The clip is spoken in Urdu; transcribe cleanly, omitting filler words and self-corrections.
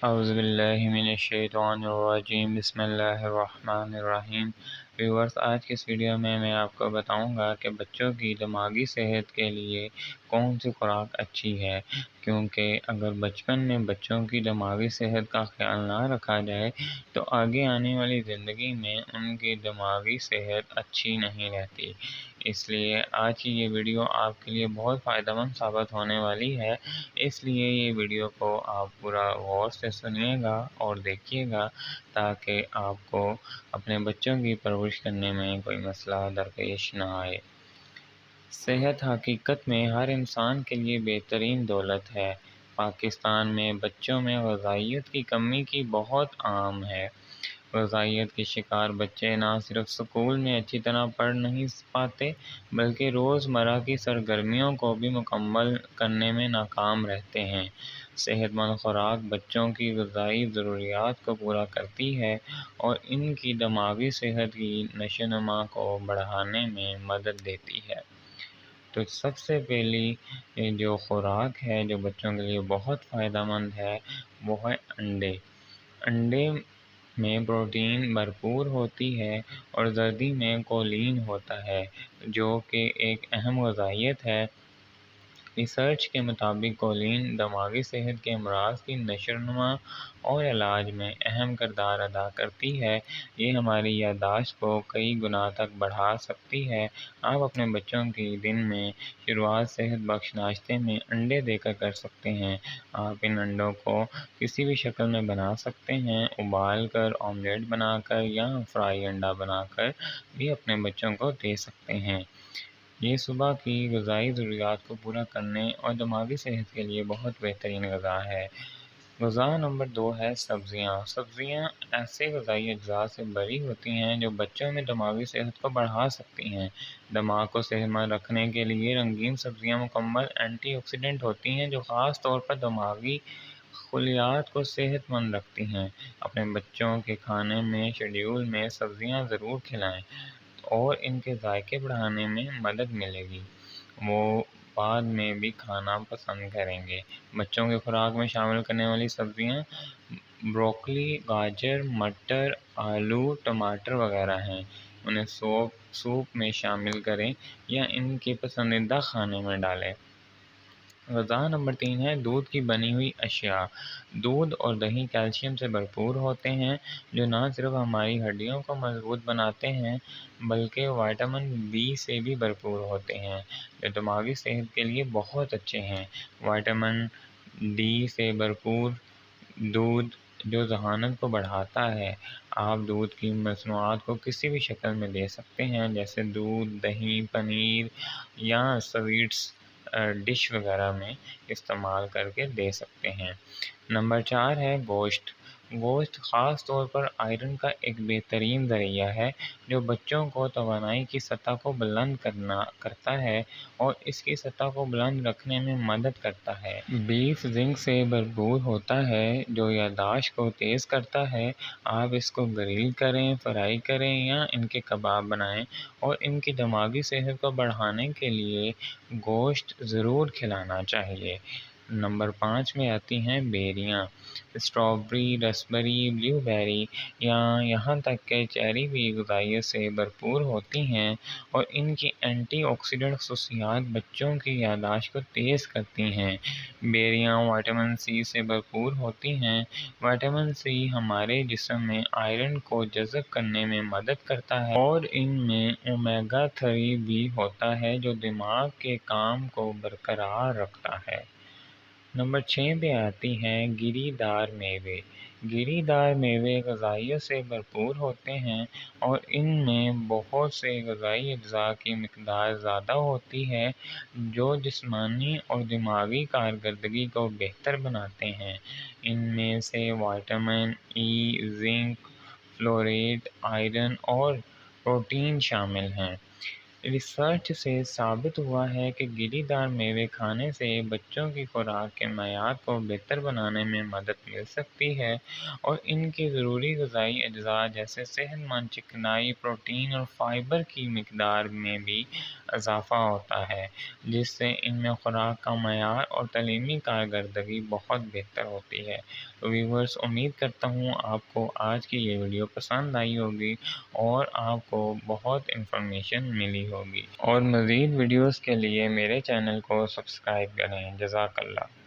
اعوذ باللہ من الشیطان الرجیم، بسم اللہ الرحمن الرحیم۔ ویورز، آج کی اس ویڈیو میں آپ کو بتاؤں گا کہ بچوں کی دماغی صحت کے لیے کون سی خوراک اچھی ہے، کیونکہ اگر بچپن میں بچوں کی دماغی صحت کا خیال نہ رکھا جائے تو آگے آنے والی زندگی میں ان کی دماغی صحت اچھی نہیں رہتی۔ اس لیے آج کی یہ ویڈیو آپ کے لیے بہت فائدہ مند ثابت ہونے والی ہے، اس لیے یہ ویڈیو کو آپ پورا غور سے سنیے گا اور دیکھیے گا تاکہ آپ کو اپنے بچوں کی پرورش کرنے میں کوئی مسئلہ درپیش نہ آئے۔ صحت حقیقت میں ہر انسان کے لیے بہترین دولت ہے۔ پاکستان میں بچوں میں غذائیت کی کمی کی بہت عام ہے۔ غذائیت کے شکار بچے نہ صرف اسکول میں اچھی طرح پڑھ نہیں پاتے بلکہ روزمرہ کی سرگرمیوں کو بھی مکمل کرنے میں ناکام رہتے ہیں۔ صحت مند خوراک بچوں کی غذائی ضروریات کو پورا کرتی ہے اور ان کی دماغی صحت کی نشوونما کو بڑھانے میں مدد دیتی ہے۔ تو سب سے پہلی جو خوراک ہے جو بچوں کے لیے بہت فائدہ مند ہے وہ ہے انڈے۔ انڈے میں پروٹین بھرپور ہوتی ہے اور زردی میں کولین ہوتا ہے جو کہ ایک اہم غذائیت ہے۔ ریسرچ کے مطابق کولین دماغی صحت کے امراض کی نشوونما اور علاج میں اہم کردار ادا کرتی ہے۔ یہ ہماری یادداشت کو کئی گنا تک بڑھا سکتی ہے۔ آپ اپنے بچوں کی دن میں شروعات صحت بخش ناشتے میں انڈے دے کر سکتے ہیں۔ آپ ان انڈوں کو کسی بھی شکل میں بنا سکتے ہیں، ابال کر، آملیٹ بنا کر یا فرائی انڈا بنا کر بھی اپنے بچوں کو دے سکتے ہیں۔ یہ صبح کی غذائی ضروریات کو پورا کرنے اور دماغی صحت کے لیے بہت بہترین غذا ہے۔ غذا نمبر 2 ہے سبزیاں۔ سبزیاں ایسے غذائی اجزاء سے بھری ہوتی ہیں جو بچوں میں دماغی صحت کو بڑھا سکتی ہیں۔ دماغ کو صحت مند رکھنے کے لیے رنگین سبزیاں مکمل اینٹی آکسیڈنٹ ہوتی ہیں جو خاص طور پر دماغی خلیات کو صحت مند رکھتی ہیں۔ اپنے بچوں کے کھانے میں شیڈول میں سبزیاں ضرور کھلائیں اور ان کے ذائقے بڑھانے میں مدد ملے گی۔ وہ بعد میں بھی کھانا پسند کریں گے۔ بچوں کی خوراک میں شامل کرنے والی سبزیاں بروکلی، گاجر، مٹر، آلو، ٹماٹر وغیرہ ہیں۔ انہیں سوپ میں شامل کریں یا ان کے پسندیدہ کھانے میں ڈالیں۔ غذا نمبر 3 ہے دودھ کی بنی ہوئی اشیاء۔ دودھ اور دہی کیلشیم سے بھرپور ہوتے ہیں جو نہ صرف ہماری ہڈیوں کو مضبوط بناتے ہیں بلکہ وٹامن بی سے بھی بھرپور ہوتے ہیں جو دماغی صحت کے لیے بہت اچھے ہیں۔ وٹامن ڈی سے بھرپور دودھ جو ذہانت کو بڑھاتا ہے۔ آپ دودھ کی مصنوعات کو کسی بھی شکل میں دے سکتے ہیں جیسے دودھ، دہی، پنیر یا سویٹس ڈش وغیرہ میں استعمال کر کے دے سکتے ہیں۔ نمبر 4 ہے گوشت۔ گوشت خاص طور پر آئرن کا ایک بہترین ذریعہ ہے جو بچوں کو توانائی کی سطح کو بلند کرتا ہے اور اس کی سطح کو بلند رکھنے میں مدد کرتا ہے۔ بیف زنک سے بھرپور ہوتا ہے جو یادداشت کو تیز کرتا ہے۔ آپ اس کو گرل کریں، فرائی کریں یا ان کے کباب بنائیں اور ان کی دماغی صحت کو بڑھانے کے لیے گوشت ضرور کھلانا چاہیے۔ نمبر 5 میں آتی ہیں بیریاں۔ اسٹرابیری، رسبیری، بلیو بیری یا یہاں تک کہ چیری بھی غذائیت سے بھرپور ہوتی ہیں اور ان کی اینٹی آکسیڈنٹ خصوصیات بچوں کی یادداشت کو تیز کرتی ہیں۔ بیریاں وٹامن سی سے بھرپور ہوتی ہیں۔ وٹامن سی ہمارے جسم میں آئرن کو جذب کرنے میں مدد کرتا ہے اور ان میں اومیگا 3 بھی ہوتا ہے جو دماغ کے کام کو برقرار رکھتا ہے۔ نمبر 6 پہ آتی ہیں گری دار میوے۔ گری دار میوے غذائیت سے بھرپور ہوتے ہیں اور ان میں بہت سے غذائی اجزاء کی مقدار زیادہ ہوتی ہے جو جسمانی اور دماغی کارکردگی کو بہتر بناتے ہیں۔ ان میں سے وٹامن ای، زنک، فولیٹ، آئرن اور پروٹین شامل ہیں۔ ریسرچ سے ثابت ہوا ہے کہ گری دار میوے کھانے سے بچوں کی خوراک کے معیار کو بہتر بنانے میں مدد مل سکتی ہے اور ان کی ضروری غذائی اجزاء جیسے صحت مند چکنائی، پروٹین اور فائبر کی مقدار میں بھی اضافہ ہوتا ہے جس سے ان میں خوراک کا معیار اور تعلیمی کارکردگی بہت بہتر ہوتی ہے۔ تو ویورز امید کرتا ہوں آپ کو آج کی یہ ویڈیو پسند آئی ہوگی اور آپ کو بہت انفارمیشن ملی ہوگی، اور مزید ویڈیوز کے لیے میرے چینل کو سبسکرائب کریں۔ جزاک اللہ۔